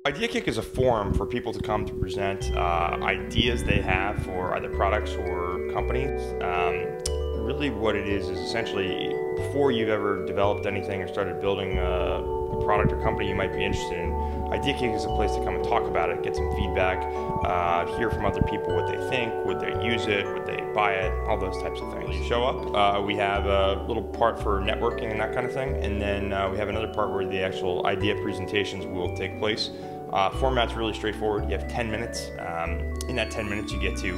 Ideakick is a forum for people to come to present ideas they have for either products or companies. Really what it is essentially before you've ever developed anything or started building a product or company you might be interested in, Ideakick is a place to come and talk about it, get some feedback, hear from other people what they think, would they use it, would they buy it, all those types of things. You show up, we have a little part for networking and that kind of thing, and then we have another part where the actual idea presentations will take place. Format's really straightforward. You have 10 minutes. In that 10 minutes you get to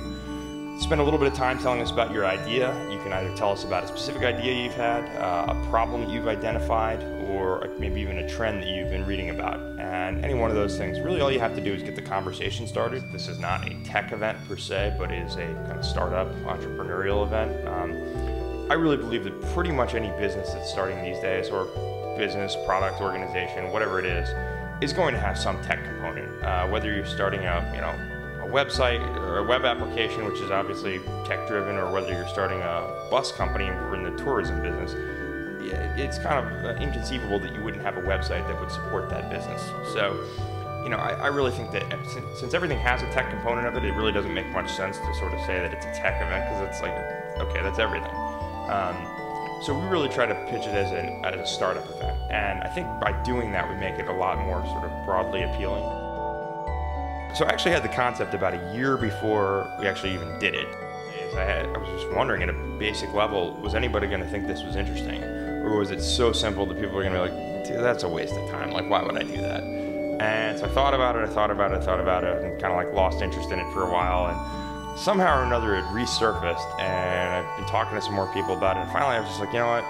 spend a little bit of time telling us about your idea. You can either tell us about a specific idea you've had, a problem that you've identified, or maybe even a trend that you've been reading about. And any one of those things, really all you have to do is get the conversation started. This is not a tech event per se, but it is a kind of startup, entrepreneurial event. I really believe that pretty much any business that's starting these days, or business, product, organization, whatever it is going to have some tech component. Whether you're starting a website or a web application, which is obviously tech-driven, or whether you're starting a bus company and we're in the tourism business, it's kind of inconceivable that you wouldn't have a website that would support that business. So, I really think that since everything has a tech component of it, it really doesn't make much sense to sort of say that it's a tech event, because it's like, okay, that's everything. So we really try to pitch it as a startup event, and I think by doing that we make it a lot more sort of broadly appealing. So I actually had the concept about a year before we actually even did it. I was just wondering at a basic level, was anybody going to think this was interesting? Or was it so simple that people were going to be like, dude, that's a waste of time, like why would I do that? And so I thought about it, and kind of like lost interest in it for a while, and somehow or another it resurfaced, and I've been talking to some more people about it, and finally I was just like, you know what,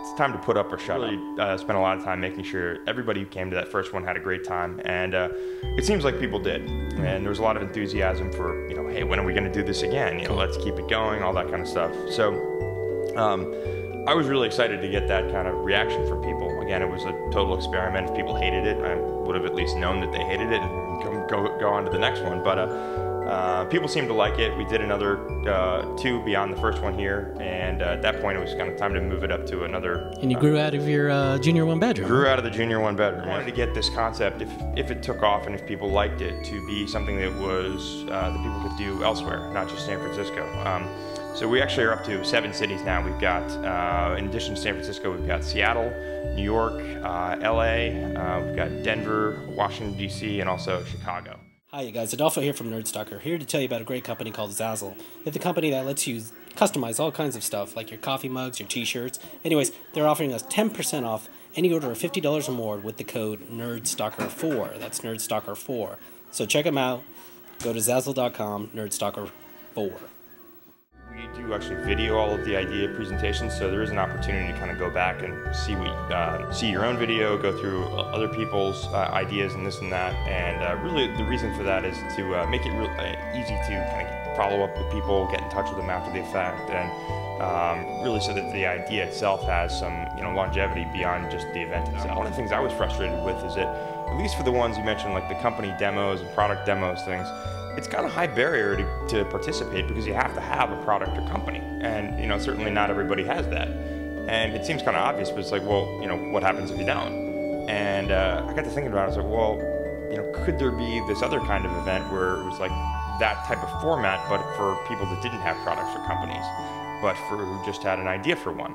it's time to put up or shut up. Really spent a lot of time making sure everybody who came to that first one had a great time, and it seems like people did, and there was a lot of enthusiasm for, hey, when are we going to do this again? Let's keep it going, all that kind of stuff. So I was really excited to get that kind of reaction from people. Again, it was a total experiment. If people hated it, I would have at least known that they hated it and go on to the next one. But people seemed to like it. We did another 2 beyond the first one here, and at that point it was kind of time to move it up to another. And you grew out of your junior 1-bedroom. Grew out of the junior 1-bedroom. I wanted to get this concept, if it took off and if people liked it, to be something that was that people could do elsewhere, not just San Francisco. So we actually are up to 7 cities now. We've got, in addition to San Francisco, we've got Seattle, New York, LA, we've got Denver, Washington, D.C., and also Chicago. Hi, you guys. Adolfo here from Stalker, here to tell you about a great company called Zazzle. They're the company that lets you customize all kinds of stuff, like your coffee mugs, your t-shirts. Anyways, they're offering us 10% off any order of $50 or more with the code NerdStalker4. That's NerdStalker4. So check them out. Go to Zazzle.com, NerdStalker4. We do actually video all of the idea presentations, so there is an opportunity to kind of go back and see your own video, go through other people's ideas and this and that, and really the reason for that is to make it real easy to kind of follow up with people, get in touch with them after the fact, and really so that the idea itself has some longevity beyond just the event itself. One of the things I was frustrated with is that, at least for the ones you mentioned, like the company demos and product demos things, it's got a high barrier to participate, because you have to have a product or company, and certainly not everybody has that. And it seems kind of obvious, but it's like, well, what happens if you don't? And I got to thinking about it. I was like, well, could there be this other kind of event where it was like that type of format, but for people that didn't have products or companies, but who just had an idea for one?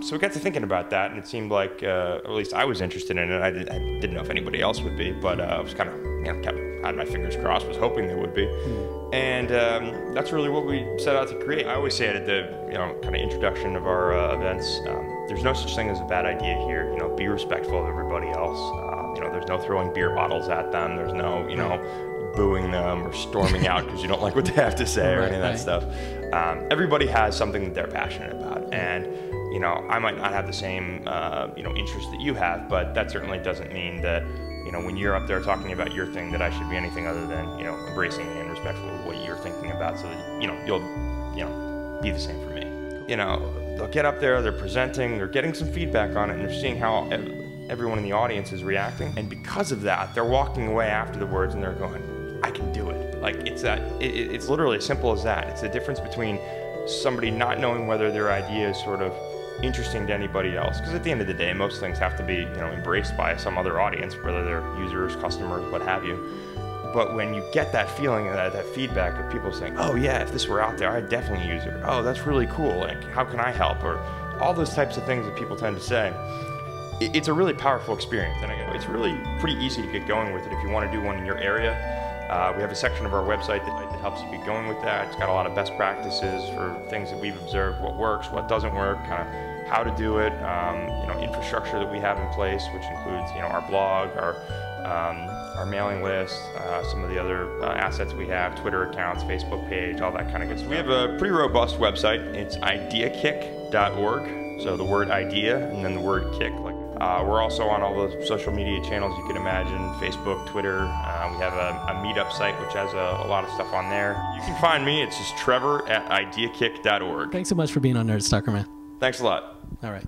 So we got to thinking about that, and it seemed like, or at least I was interested in it. I didn't know if anybody else would be, but I was kind of, had my fingers crossed, was hoping they would be. And that's really what we set out to create. I always say it at the, kind of introduction of our events, there's no such thing as a bad idea here. Be respectful of everybody else. There's no throwing beer bottles at them. There's no, booing them or storming out because you don't like what they have to say or any of that stuff. Everybody has something that they're passionate about, and I might not have the same interest that you have, but that certainly doesn't mean that when you're up there talking about your thing that I should be anything other than embracing and respectful of what you're thinking about, so that you'll be the same for me. They'll get up there, they're presenting, they're getting some feedback on it, and they're seeing how everyone in the audience is reacting, and because of that, they're walking away after the words and they're going, I can do it. Like, it's literally as simple as that. It's the difference between somebody not knowing whether their idea is sort of interesting to anybody else, because at the end of the day, most things have to be, embraced by some other audience, whether they're users, customers, what have you. But when you get that feeling and that feedback of people saying, oh yeah, if this were out there, I'd definitely use it. Oh, that's really cool. Like, how can I help? Or all those types of things that people tend to say. It's a really powerful experience, and it's really pretty easy to get going with it if you want to do one in your area. We have a section of our website that helps you get going with that. It's got a lot of best practices for things that we've observed, what works, what doesn't work, kind of how to do it, infrastructure that we have in place, which includes our blog, our mailing list, some of the other assets we have, Twitter accounts, Facebook page, all that kind of good stuff. We have a pretty robust website. It's Ideakick.org, so the word idea and then the word kick. We're also on all the social media channels you can imagine, Facebook, Twitter. We have a meetup site which has a lot of stuff on there. You can find me, it's just Trevor at Ideakick.org. Thanks so much for being on Nerd Stalker, man. Thanks a lot. All right.